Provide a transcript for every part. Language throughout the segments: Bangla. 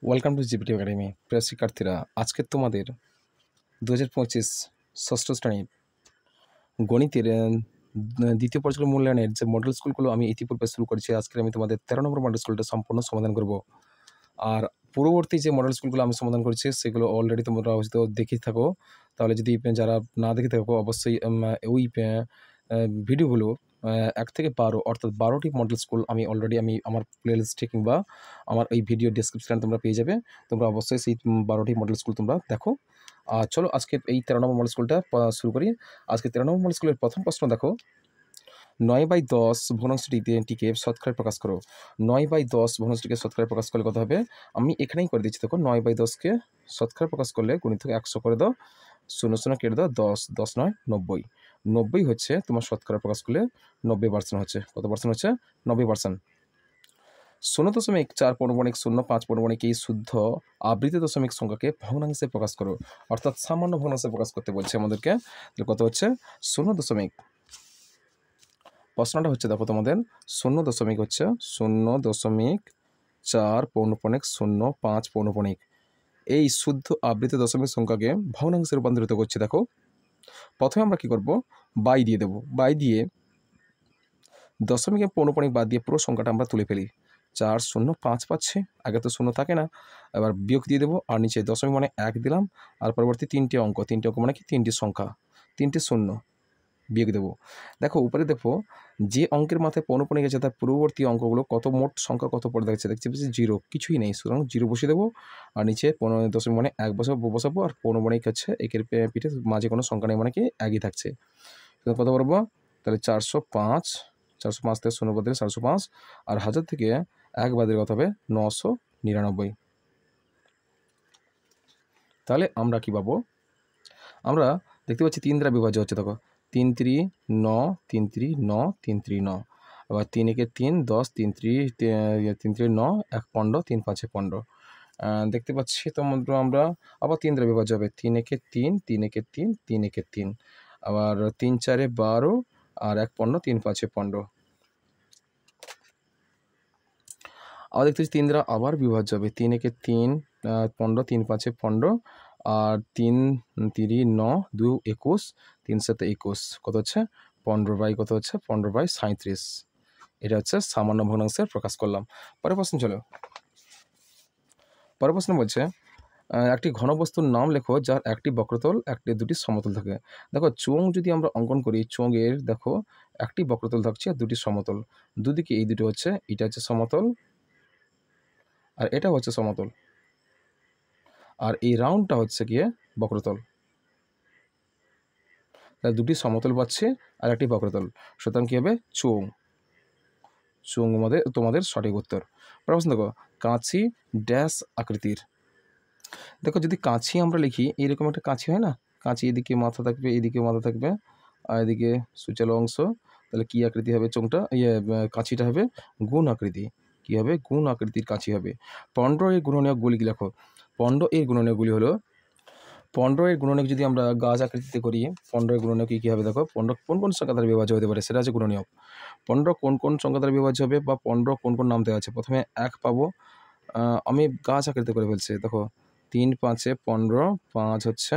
Welcome to GPT academy. প্রিয় শিক্ষার্থীরা, আজকে তোমাদের 2025 ষষ্ঠ শ্রেণীর গণিতের দ্বিতীয় পর্যায়ের মূল্যায়নের যে মডেল স্কুলগুলো আমি ইতিপূর্বে শুরু করেছি, আজকে আমি তোমাদের 13 নম্বর মডেল স্কুলটা সম্পূর্ণ সমাধান করব। আর পূর্ববর্তী যে মডেল স্কুলগুলো আমি সমাধান করেছি সেগুলো অলরেডি তোমরা হয়তো দেখেই থাকো। তাহলে যদি যারা না দেখে থাকো অবশ্যই ওই ভিডিওগুলো 1 থেকে 12 অর্থাৎ 12টি মডেল স্কুল আমি অলরেডি আমার প্লেলিস্টে কিংবা আমার এই ভিডিও ডেসক্রিপশনে তোমরা পেয়ে যাবে। তোমরা অবশ্যই সেই 12টি মডেল স্কুল তোমরা দেখো। চলো আজকে এই 13 নম্বর মডেল স্কুলটা শুরু করি। আজকে 13 নম্বর মডেল স্কুলের প্রথম প্রশ্ন দেখো, 9/10 ভগ্নাংশটিকে শতকরায় প্রকাশ করো। 9/10 ভগ্নাংশটিকে শতকরায় প্রকাশ করলে কত হবে? আমি এখানেই করে দিচ্ছি। দেখো 9/10কে শতকরায় প্রকাশ করলে গুণিতকে 100 করে দাও, 0 কেটে দাও, 10, 10 9 90। 90 হচ্ছে তোমার শতকরা প্রকাশ করলে 90% হচ্ছে। কত পার্সেন্ট হচ্ছে? 90%। 0.4 পৌনঃপুনিক 0.5 পৌনঃপুনিক এই শুদ্ধ আবৃত দশমিক সংখ্যাকে ভগ্নাংশে প্রকাশ করো। অর্থাৎ সামান্য ভগ্নাংশে প্রকাশ করতে বলছে আমাদেরকে। কত হচ্ছে? 0. প্রশ্নটা হচ্ছে দেখো তোমাদের 0 হচ্ছে 0.4 পৌনঃপুনিক 0.5 পৌনঃপুনিক এই শুদ্ধ আবৃত দশমিক সংখ্যাকে ভগ্নাংশে রূপান্তরিত করছে। দেখো প্রথমে আমরা কি করব? বাই দিয়ে দেবো। বাই দিয়ে দশমিকের পৌনঃপুনিক বাদ দিয়ে পুরো সংখ্যাটা আমরা তুলে ফেলি। 4 0 5 পাচ্ছে, আগে তো 0 থাকে না, এবার বিয়োগ দিয়ে দেবো। আর নিচে দশমিক মানে 1 দিলাম, আর পরবর্তী তিনটে অঙ্ক মানে কি 3টি সংখ্যা, 3টে শূন্য বিয়োগ দেবো। দেখো উপরে দেখো যে অঙ্কের মাথায় পৌনঃপুনিক আছে তার পূর্ববর্তী অঙ্কগুলো কত, মোট সংখ্যা কত পড়ে দেখছে, দেখছি 0, কিছুই নেই, সুতরাং 0 বসিয়ে দেবো। আর নিচে দশমিক মানে 1 বসাবো, আর পৌনঃপুনিক হচ্ছে একের পিঠে মাঝে কোনো সংখ্যা নেই, মানে কি 1ই থাকছে। কত করবো? তাহলে 405 থেকে 0 বাদ দিলে 405, আর 1000 থেকে 1 বাদ দিলে কত হবে? 999। তাহলে আমরা কি পাবো? আমরা দেখতে পাচ্ছি 3 দ্বারা বিভাজ্য হচ্ছে। দেখো 3 3 9, 3 3 9, 3 3 9, আবার 3 1 3 10, 3 3 3 3 9, 1 15, 3 5 15। দেখতে পাচ্ছি তোমাদের আমরা আবার 3 দ্বারা বিভাজ্য হবে। 3 1 3, 3 1 3, 3 1 3, আবার 3 4 12, আর 1 15, 3 5 15। আবার দেখতে পাচ্ছি 3 দ্বারা আবার বিভাজ্য হবে। 3 1 3, 15, 3 5 15, আর 3 3 9, 2 21, 3 7 21, কত হচ্ছে? 15 কত হচ্ছে? 15/37। এটা হচ্ছে সামান্য ভগ্নাংশের প্রকাশ করলাম। পরের প্রশ্ন চলো। পরের প্রশ্ন বলছে একটি ঘনবস্তুর নাম লেখো যার একটি বক্রতল, দুটি সমতল থাকে। দেখো চোঙ যদি আমরা অঙ্কন করি, চোঙের দেখো একটি বক্রতল থাকছে আর দুটি সমতল, দুদিকে এই দুটো হচ্ছে, এটা হচ্ছে সমতল আর এটা হচ্ছে সমতল, আর এই রাউন্ডটা হচ্ছে গিয়ে বক্রতল। তাহলে দুটি সমতল পাচ্ছে আর একটি বক্রতল, সুতরাং কী হবে? চোঙ। চোঙ তোমাদের সঠিক উত্তর। প্রশ্ন দেখো, কাঁচি ড্যাশ আকৃতির। দেখো যদি কাঁচি আমরা লিখি, এইরকম একটা কাঁচি হয় না, কাঁচি এদিকে মাথা থাকবে, এদিকে মাথা থাকবে, আর এদিকে সুচালো অংশ, তাহলে কী আকৃতি হবে? চোঙটা কাঁচিটা হবে গুণ আকৃতি। কী হবে? গুণ আকৃতির কাঁচি হবে। 15 এর গুণনীয়কগুলি লেখো। 15 এর গুণনীয়কগুলি হলো, 15 এর গুণনীয়ক যদি আমরা গাছ আকৃতিতে করি, 15 এর গুণনীয়ক কী হবে? দেখো 15 কোন কোন সংখ্যা দ্বারা বিভাজ্য হতে পারে সেটা হচ্ছে গুণনীয়ক। 15 কোন কোন সংখ্যা দ্বারা বিভাজ্য হবে, বা 15 কোন কোন নাম দেওয়া আছে। প্রথমে 1 পাবো, আমি গাছ আকৃতি করে ফেলছি। দেখো 3 5 15, 5 হচ্ছে,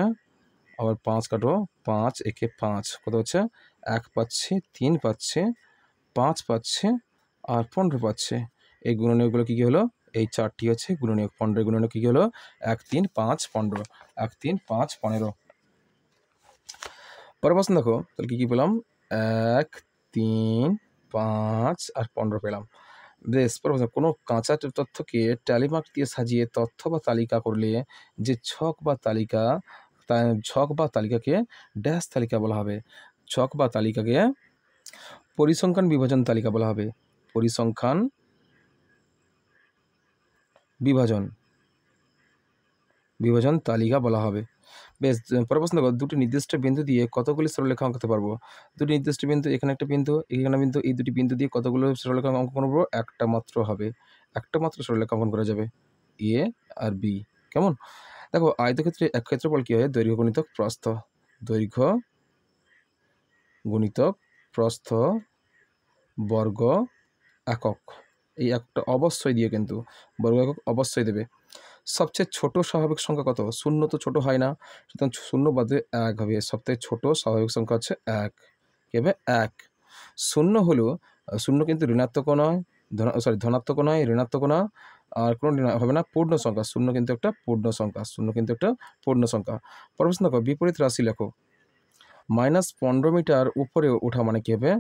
আবার 5 কাটো, 5 1 5, কত হচ্ছে? 1 পাচ্ছে, 3 পাচ্ছে, 5 পাচ্ছে, আর 15 পাচ্ছে। এই গুণনীয়কগুলো কী কী হলো? এই 4টি হচ্ছে গুণনীয়ক। 15 গুণনীয়ক কী কী হলো? 1 3 5 15, 1 3 5 15। পরের প্রশ্ন দেখো, তাহলে কী কী পেলাম? 1 3 5 আর 15 পেলাম। বেশ। পরের প্রশ্ন, কোনো কাঁচা তথ্যকে ট্যালিমার্ক দিয়ে সাজিয়ে তথ্য বা তালিকা করলে যে ছক বা তালিকাকে ড্যাশ তালিকা বলা হবে। ছক বা তালিকাকে পরিসংখ্যান বিভাজন তালিকা বলা হবে। পরিসংখ্যান বিভাজন তালিকা বলা হবে। বেশ। পরের প্রশ্ন দেখো, দুটি নির্দিষ্ট বিন্দু দিয়ে কতগুলি সরলরেখা আঁকতে পারবো? দুটি নির্দিষ্ট বিন্দু, এখানে একটা বিন্দু, এখানে বিন্দু, এই দুটি বিন্দু দিয়ে কতগুলো সরলরেখা অঙ্কন করবো? একটা মাত্র হবে, একটা মাত্র সরলরেখা অঙ্কন করা যাবে, এ আর বি। কেমন? দেখো আয়তক্ষেত্রে এক ক্ষেত্রফল কী হয়? দৈর্ঘ্য গুণিতক প্রস্থ, দৈর্ঘ্য গুণিতক প্রস্থ বর্গ একক। এই একটা অবশ্যই দিয়ে, কিন্তু বর্গ একক অবশ্যই দেবে। সবচেয়ে ছোট স্বাভাবিক সংখ্যা কত? শূন্য তো ছোট হয় না, সুতরাং শূন্য বাদে এক হবে। সবথেকে ছোট স্বাভাবিক সংখ্যা হচ্ছে এক। কি হবে? এক। শূন্য হলো শূন্য কিন্তু ঋণাত্মকও নয়, ধনাত্মকও নয়, ঋণাত্মকও না, আর কোনো হবে না, পূর্ণ সংখ্যা। শূন্য কিন্তু একটা পূর্ণ সংখ্যা। শূন্য কিন্তু একটা পূর্ণ সংখ্যা। পরের প্রশ্ন দেখো, বিপরীত রাশি লেখো। -15 মিটার উপরে ওঠা মানে কি হবে?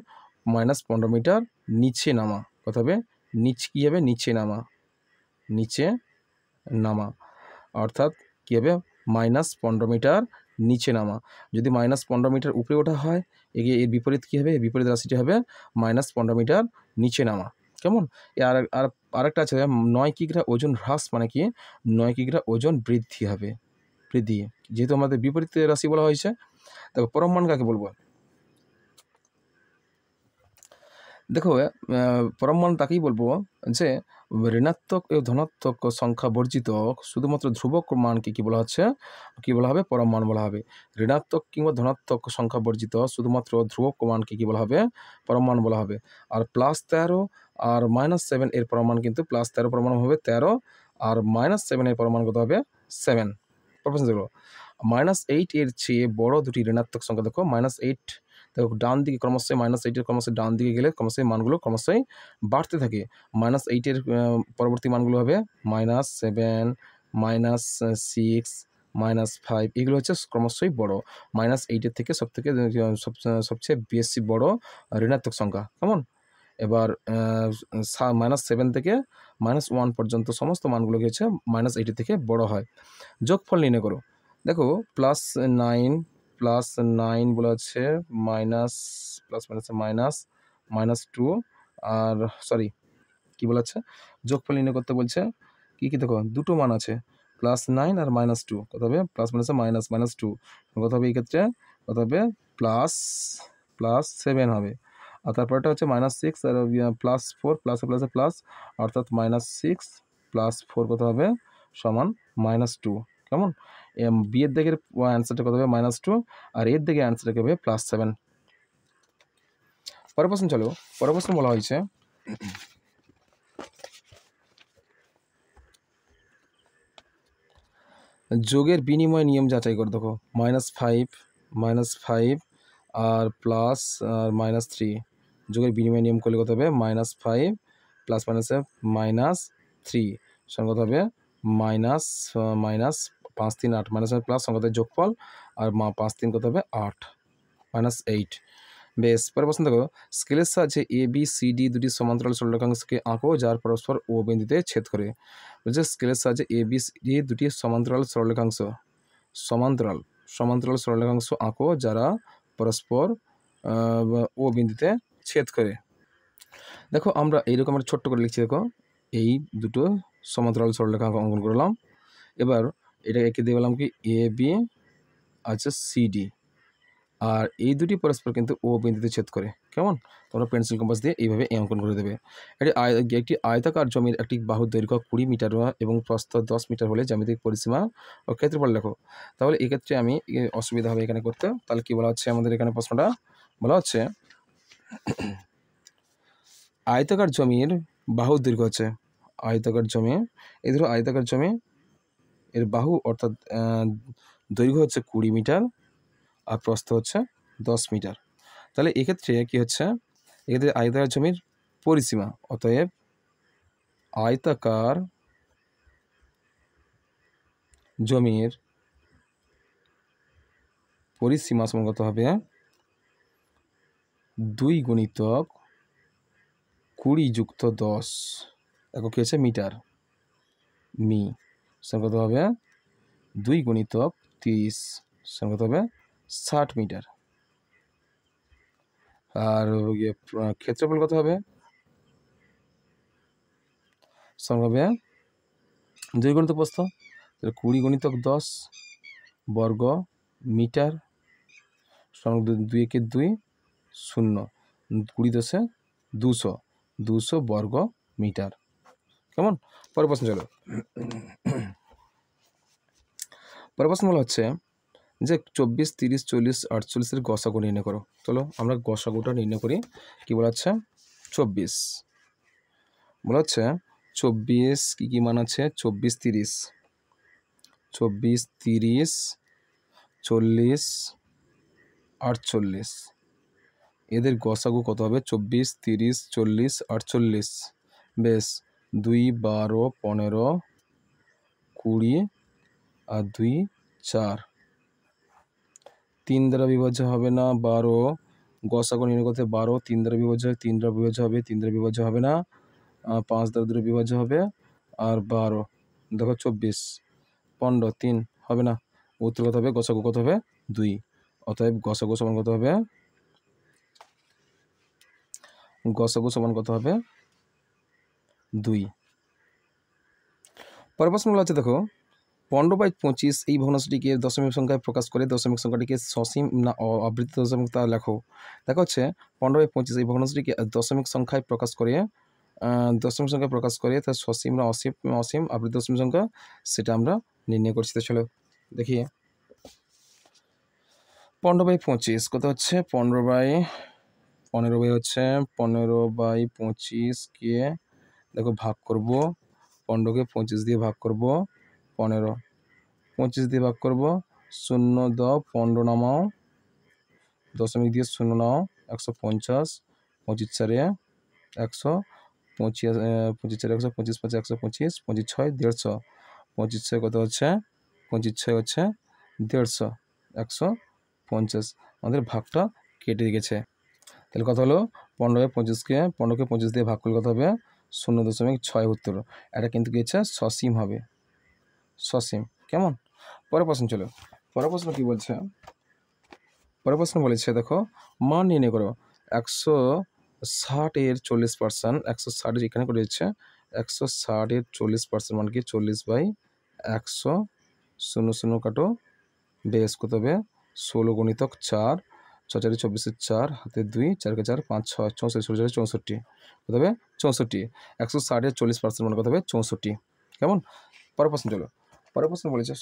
-15 মিটার নিচে নামা। কত হবে? কি হবে? নিচে নামা। নিচে নামা অর্থাৎ কী হবে? -15 মিটার নিচে নামা। যদি -15 মিটার উপরে ওঠা হয়, এর বিপরীত কী হবে? বিপরীত রাশিটি হবে -15 মিটার নিচে নামা। কেমন? আর আরেকটা আছে, 9 কিগ্রা ওজন হ্রাস মানে কি? 9 কিগ্রা ওজন বৃদ্ধি হবে। বৃদ্ধি, যেহেতু আমাদের বিপরীত রাশি বলা হয়েছে। দেখো পরম মান কাকে বলবো? দেখো পরম মান তাকেই বলবো যে ঋণাত্মক ও ধনাত্মক সংখ্যা বর্জিত শুধুমাত্র ধ্রুবক মানকে কী বলা হচ্ছে? কী বলা হবে? পরম মান বলা হবে। ঋণাত্মক কিংবা ধনাত্মক সংখ্যা বর্জিত শুধুমাত্র ধ্রুবক মানকে কী বলা হবে? পরম মান বলা হবে। আর +13 আর -7 এর পরম মান কিন্তু +13 পরম মান হবে 13, আর -7 এর পরম মান কত হবে? 7। প্রশ্ন দেখো, -8 এর চেয়ে বড় দুটি ঋণাত্মক সংখ্যা দেখো। -8 দেখো ডান দিকে ক্রমশই -8 এর ক্রমশই ডান দিকে গেলে ক্রমশই মানগুলো ক্রমশই বাড়তে থাকে। -8 এর পরবর্তী মানগুলো হবে -7, -6, -5, এগুলো হচ্ছে ক্রমশই বড়। -8 এর থেকে সবচেয়ে বেশি বড় ঋণাত্মক সংখ্যা। কেমন? এবার -7 থেকে -1 পর্যন্ত সমস্ত মানগুলো কি হচ্ছে? -8 এর থেকে বড় হয়। যোগফল নির্ণয় করো। দেখো +9 বলা হচ্ছে -2, আর সরি কী বলা হচ্ছে? যোগফল নির্ণয় করতে বলছে। কী দেখো, দুটো মান আছে, +9 আর -2। কত হবে? প্লাস মানে হচ্ছে -2 কত হবে? এই ক্ষেত্রে কত হবে? +7 হবে। আর তারপরটা হচ্ছে -6 আর +4, প্লাস অর্থাৎ -6 + 4 কত হবে? সমান -2। কেমন? বি এর দিকের অ্যান্সারটা কত হবে? -2, আর এর দিকে অ্যান্সারটা কী হবে? +7। পরের প্রশ্ন চলো। পরের প্রশ্ন বলা হয়েছে যোগের বিনিময় নিয়ম যাচাই করে। দেখো -5 আর প্লাস আর -3 যোগের বিনিময় নিয়ম করলে কত হবে? -5 প্লাস -3 সঙ্গে কত হবে? -5 3 8 প্লাস সংখ্যাদের যোগফল, আর 5 3 কত হবে? 8 -8। বেশ, পরের প্রশ্ন দেখো, স্কেলের সাহায্যে ABCD দুটি সমান্তরাল সরলরেখাংশকে আঁকো যার পরস্পর ও বিন্দুতে ছেদ করে। বলছে স্কেলের সাহায্যে ABCD দুটি সমান্তরাল সরলরেখাংশ আঁকো যারা পরস্পর ও বিন্দুতে ছেদ করে। দেখো আমরা এইরকম একটা ছোট্ট করে লিখছি। দেখো এই দুটো সমান্তরাল সরলরেখাংশ অঙ্কন করলাম। এবার এটা এঁকে দিয়ে বললাম কি AB আছে CD, আর এই দুটি পরস্পর কিন্তু ও বিন্দুতে ছেদ করে। কেমন? তোমরা পেন্সিল কম্পাস দিয়ে এইভাবে অঙ্কন করে দেবে। একটি আয়তাকার জমির একটি বাহুর দৈর্ঘ্য 20 মিটার এবং প্রস্থ 10 মিটার হলে জ্যামিতিক পরিসীমা ও ক্ষেত্রফল লেখো। তাহলে এক্ষেত্রে আমি অসুবিধা হবে এখানে করতে। তাহলে কি বলা হচ্ছে আমাদের এখানে? প্রশ্নটা বলা হচ্ছে আয়তাকার জমির বাহুর দৈর্ঘ্য হচ্ছে আয়তাকার জমি, এই ধরো আয়তাকার জমি, এর বাহু অর্থাৎ দৈর্ঘ্য হচ্ছে 20 মিটার আর প্রস্থ হচ্ছে 10 মিটার। তাহলে এক্ষেত্রে কি হচ্ছে? এক্ষেত্রে আয়তাকার জমির পরিসীমা, অতএব আয়তাকার জমির পরিসীমা সমান কত হবে? 2 গুণিতক 20 যুক্ত 10 একক কি হচ্ছে? মিটার। সমান কত হবে? 2 গুণিতক 30 সমান কত হবে? 60 মিটার। আর ক্ষেত্রফল কত হবে? সমান হবে 2 গুণিতক প্রস্থ, 20 গুণিতক 10 বর্গ মিটার সমান 2 একে 2 0, 20 10 200 বর্গ মিটার। কেমন? পরের প্রশ্ন চলো। পরের প্রশ্ন বলা হচ্ছে যে 24 30 40 48 গসাগু নির্ণয় করো। চলো আমরা গসাগুটা নির্ণয় করি। কি বলা হচ্ছে? 24 বলা হচ্ছে 24 কি মান আছে? 24 30 24, 30, 40, 48। এদের গসাগু কত হবে? 24, 30, 40, 48। বেশ, 2, 12, 15, 20 আর 2, 4। 3 দ্বারা বিভাজ্য হবে না 12। গসাগু নির্ণয় করতে 12 3 দ্বারা বিভাজ্য হয়, 3 দ্বারা বিভাজ্য হবে, 3 দ্বারা বিভাজ্য হবে না, 5 দ্বারা 2 বিভাজ্য হবে, আর 12 দেখো 24, 15 3 হবে না। উত্তর কত হবে? গসাগু কত হবে? 2। অতএব গসাগু সমান কত হবে? গসাগু সমান কত হবে? 2। পরের প্রশ্নগুলো আছে দেখো, 15/25 এই ভগ্নাংশটিকে দশমিক সংখ্যায় প্রকাশ করে দশমিক সংখ্যাটিকে সসীম না আবৃত দশমিক তা লেখো। দেখা হচ্ছে 15/25 এই ভগ্নাংশটিকে দশমিক সংখ্যায় প্রকাশ করে তার সসীম না অসীম অসীম আবৃত দশমিক সংখ্যা সেটা আমরা নির্ণয় করছি। তো চলো দেখি 15/25 কত হচ্ছে? 15/15 হচ্ছে 15/25 দেখো ভাগ করব, 15কে 25 দিয়ে ভাগ করব, 15 25 দিয়ে ভাগ করব, 0 দাও 15 নামাও, দশমিক দিয়ে 0 নাও, 150, 25 4 100, 25 4 100, 25 5 125, 25 6 150, 25 6 কত হচ্ছে? 25 6 হচ্ছে 150, 150। আমাদের ভাগটা কেটে গেছে। তাহলে কত হলো? 15কে 25 দিয়ে ভাগ করলে কত হবে? 0.6 উত্তর। এটা কিন্তু কি হচ্ছে? সসীম হবে, সসীম। কেমন? পরের প্রশ্ন চলো। পরের প্রশ্ন কি বলছে? পরের প্রশ্ন বলেছে দেখো, মান নির্ণয় করো 160 এর 40%, 160 এখানে করে দিচ্ছে, 160 এর 40% মানে কি? 40/100, 0 0 কাটো, বেশ কত হবে? 16 গুণিতক 4, 6 4 24, 4 হাতে 2, 4 কে 4 5 6 64, 16 64 কত হবে? 64। 160 এর 40% মানে কত হবে? 64। কেমন? পরের প্রশ্ন চলো। পরের প্রশ্ন বলেছে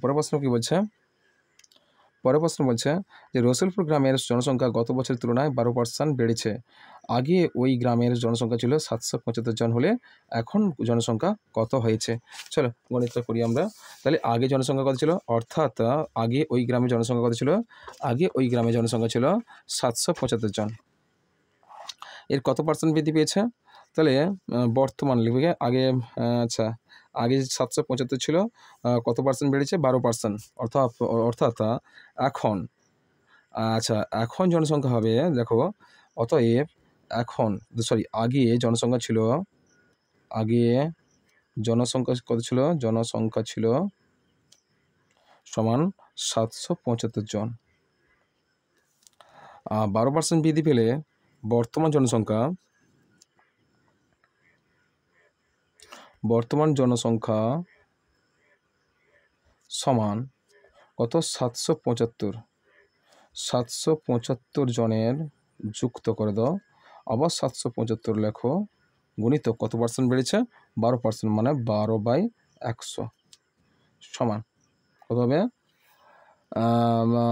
পরের প্রশ্ন কি বলছে? পরের প্রশ্ন বলছে যে রসুলপুর গ্রামের জনসংখ্যা গত বছরের তুলনায় 12% বেড়েছে। আগে ওই গ্রামের জনসংখ্যা ছিল 775 জন হলে এখন জনসংখ্যা কত হয়েছে? চলো গণিতটা করি আমরা। তাহলে আগে জনসংখ্যা কত ছিল? অর্থাৎ আগে ওই গ্রামের জনসংখ্যা কত ছিল? আগে ওই গ্রামের জনসংখ্যা ছিল 775 জন। এর কত পার্সেন্ট বৃদ্ধি পেয়েছে? তাহলে বর্তমান লিখবে আগে। আচ্ছা, আগে 775 ছিল, কত পার্সেন্ট বেড়েছে? 12%। অর্থাৎ অর্থাৎ এখন, আচ্ছা এখন জনসংখ্যা হবে দেখো, অতএব এখন আগে জনসংখ্যা ছিল, আগে জনসংখ্যা কত ছিল? জনসংখ্যা ছিল সমান 775 জন। 12% বৃদ্ধি পেলে বর্তমান জনসংখ্যা সমান কত? 775 জনের যুক্ত করে দাও, আবার 775 লেখো, গুণিত কত পার্সেন্ট বেড়েছে? 12%, মানে 12/100 সমান কত হবে?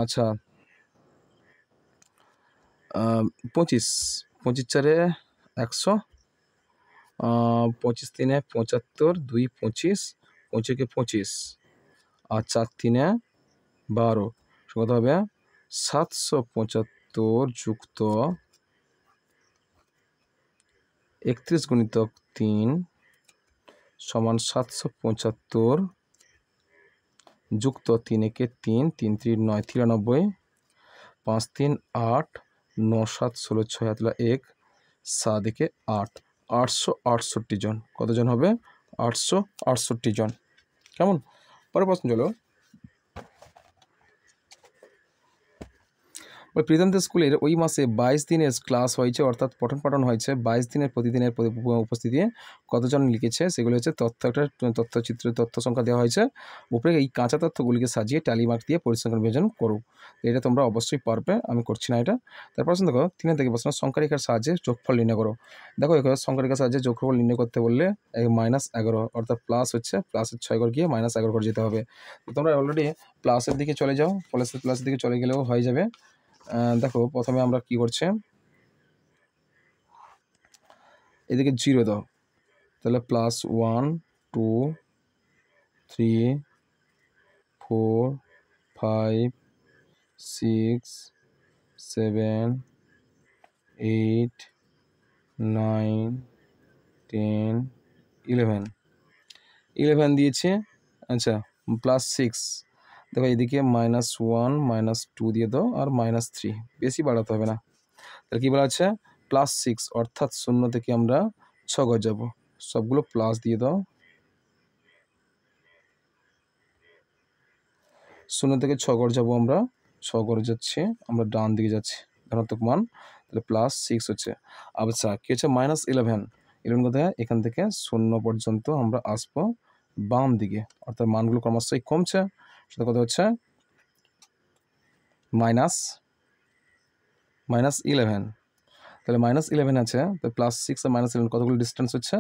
আচ্ছা 25, 25 4 100, 25 3 75, 2 25, 25 কে 25 আর 4 3 12 কত হবে? 775 যুক্ত 31 গুণিতক 3 সমান 775 যুক্ত 3 একে 3, 3 3 9 93, 5 3 8, 9 7 16 6 হাতলা 1, 7 একে 8, 868 জন। কতজন হবে? 868 জন। কেমন? পরের প্রশ্ন চলো। প্রীতমদের স্কুলের ওই মাসে 22 দিনের ক্লাস হয়েছে, অর্থাৎ পঠন পাঠন হয়েছে। 22 দিনের প্রতিদিনের উপস্থিতি কতজন লিখেছে সেগুলো হচ্ছে তথ্যচিত্র তথ্য সংখ্যা দেওয়া হয়েছে। উপরে এই কাঁচা তথ্যগুলিকে সাজিয়ে ট্যালি মার্ক দিয়ে পরিসংখ্যান বিভাজন করো। এটা তোমরা অবশ্যই পারবে, আমি করছি না এটা। তারপর দেখো 3 থেকে প্রশ্ন, সংখ্যারেখার সাহায্যে যোগফল নির্ণয় করো। দেখো এখানে সংখ্যারেখার সাহায্যে যোগফল নির্ণয় করতে বললে -11, অর্থাৎ প্লাস হচ্ছে প্লাসের 6 ঘর গিয়ে -11 ঘর যেতে হবে। তোমরা অলরেডি প্লাসের দিকে চলে যাও, প্লাসের দিকে চলে গেলেও হয়ে যাবে। দেখো প্রথমে আমরা কি করছি, এদিকে 0 দাও, তাহলে +1 2 3 4 5 6 7 8 9 10 11 দিয়েছে। আচ্ছা, +6, দেখো এদিকে -1 -2 দিয়ে দাও আর -3, বেশি বাড়াতে হবে না। তাহলে কী বলা আছে, +6 অর্থাৎ 0 থেকে আমরা 6 ঘর যাব, সবগুলো প্লাস দিয়ে দাও। 0 থেকে 6 ঘর যাবো আমরা, 6 ঘর যাচ্ছি, আমরা ডান দিকে যাচ্ছি, ধনাত্মক মান, তাহলে +6 হচ্ছে। আচ্ছা, কী হচ্ছে -11, 11 কোথায়, এখান থেকে 0 পর্যন্ত আমরা আসবো বাম দিকে, অর্থাৎ মানগুলো ক্রমশই কমছে, সেটা কত হচ্ছে -11। তাহলে -11 আছে, তো +6 আর -11 কতগুলো ডিস্টেন্স হচ্ছে,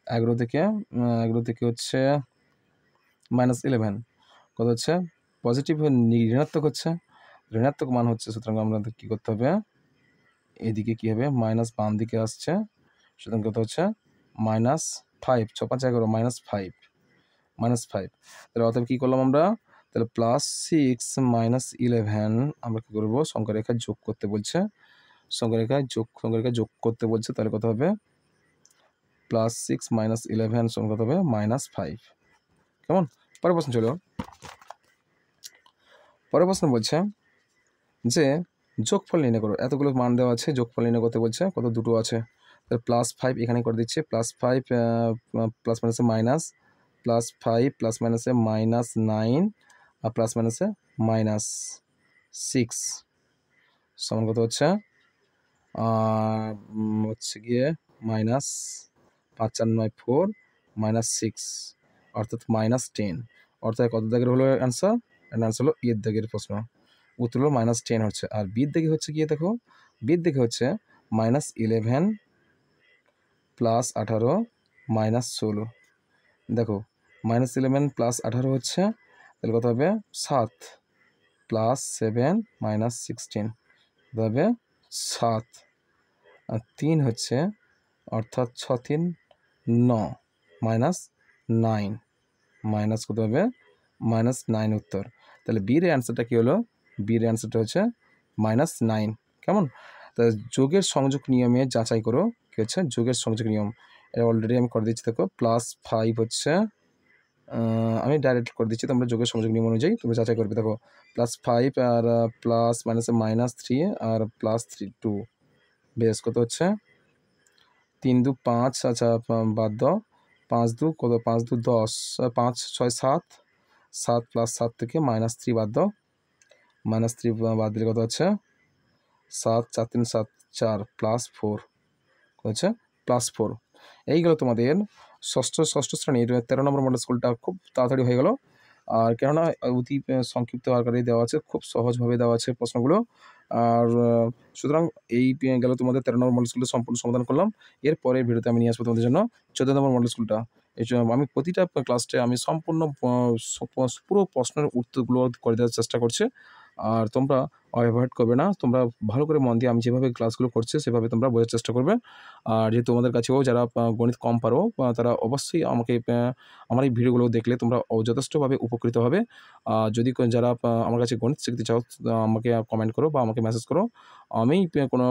11 থেকে হচ্ছে -11 কত হচ্ছে, পজিটিভ ঋণাত্মক হচ্ছে, ঋণাত্মক মান হচ্ছে, সুতরাং আমাদের কী করতে হবে, এদিকে কী হবে, মাইনাস বাম দিকে আসছে, সুতরাং কত হচ্ছে -5, 6 5 11 -5, তাহলে অতএব কী করলাম আমরা, তাহলে +6 -11 আমরা কী করবো, সংখ্যা রেখায় যোগ করতে বলছে, সংখ্যা রেখায় যোগ করতে বলছে, তাহলে কত হবে, +6 -11 সমান কত হবে, -5। কেমন? পরের প্রশ্ন চলো। পরের প্রশ্ন বলছে যে যোগফল নির্ণয় করো, এতগুলো মান দেওয়া আছে, যোগফল নির্ণয় করতে বলছে, কত দুটো আছে, তাহলে +5 এখানে করে দিচ্ছে, +5 প্লাস মাইনাসে মাইনাস, +5 প্লাস মাইনাসে -9 আর প্লাস মাইনাসে -6 সমান কত হচ্ছে, হচ্ছে গিয়ে -5 4 9 4 -6 অর্থাৎ -10, অর্থাৎ কত দাগের হলো অ্যান্সার, অ্যান্সার হলো এর দাগের প্রশ্ন, উত্তর হলো -10 হচ্ছে। আর বির দিকে হচ্ছে গিয়ে দেখো, বির দিকে হচ্ছে -11 + 18 -16, দেখো -11 + 18 হচ্ছে, তাহলে কত হবে 7 + 7 -16, কত হবে 7, আর 3 হচ্ছে, অর্থাৎ 6 3 9 -9 মাইনাস কত হবে -9 উত্তর। তাহলে বির অ্যান্সারটা কী হলো, বির অ্যান্সারটা হচ্ছে -9। কেমন? তা যোগের সংযোগ নিয়মে যাচাই করো, কী হচ্ছে যোগের সংযোগ নিয়ম, এটা অলরেডি আমি করে দিচ্ছি, দেখো +5 হচ্ছে, আমি ডাইরেক্ট করে দিচ্ছি, তোমরা যোগের সংযোগ নিয়ম অনুযায়ী তোমরা যাচাই করবে, দেখো +5 আর প্লাস মাইনাসে -3 আর +3 2 বেশ কত হচ্ছে 3 2 5, আচ্ছা বাদ দাও, 5 2 কত, 5 2 10, 5 6 7, 7 + 7 থেকে -3 বাদ দাও, -3 বাদ দিলে কত হচ্ছে 7 4 3 7 4 +4 হচ্ছে +4। এই গেল তোমাদের ষষ্ঠ শ্রেণীর 13 নম্বর মডেল স্কুলটা, খুব তাড়াতাড়ি হয়ে গেল, আর কেননা অতি সংক্ষিপ্ত আকারে দেওয়া আছে, খুব সহজভাবে দেওয়া আছে প্রশ্নগুলো, আর সুতরাং এই গেল তোমাদের 13 নম্বর মডেল স্কুলের সম্পূর্ণ সমাধান করলাম। এর পরের ভিডিওতে আমি নিয়ে আসবো তোমাদের জন্য 14 নম্বর মডেল স্কুলটা। এই জন্য আমি প্রতিটা ক্লাসে আমি সম্পূর্ণ পুরো প্রশ্নের উত্তরগুলো করে দেওয়ার চেষ্টা করছি, আর তোমরা অ্যাভয়েড করবে না, তোমরা ভালো করে মন দিয়ে আমি যেভাবে ক্লাসগুলো করছি সেভাবে তোমরা বোঝার চেষ্টা করবে। আর যেহেতু তোমাদের কাছেও যারা গণিত কম পারো, তারা অবশ্যই আমাকে আমার এই ভিডিওগুলো দেখলে তোমরা যথেষ্টভাবে উপকৃত হবে। যদি যারা আমার কাছে গণিত শিখতে চাও, আমাকে কমেন্ট করো বা আমাকে মেসেজ করো, আমি কোনো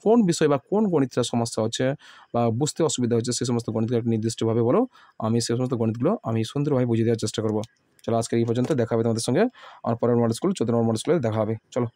কোন বিষয় বা কোন গণিতটা সমস্যা হচ্ছে বা বুঝতে অসুবিধা হচ্ছে, সে সমস্ত গণিতগুলো নির্দিষ্টভাবে বলো, আমি সে সমস্ত গণিতগুলো আমি সুন্দরভাবে বুঝিয়ে দেওয়ার চেষ্টা করবো। চলো আজকে এই পর্যন্ত, দেখা হবে তোমাদের সঙ্গে আমার পরের মডেল স্কুল 14 নম্বর মডেল স্কুলে দেখা হবে। চলো।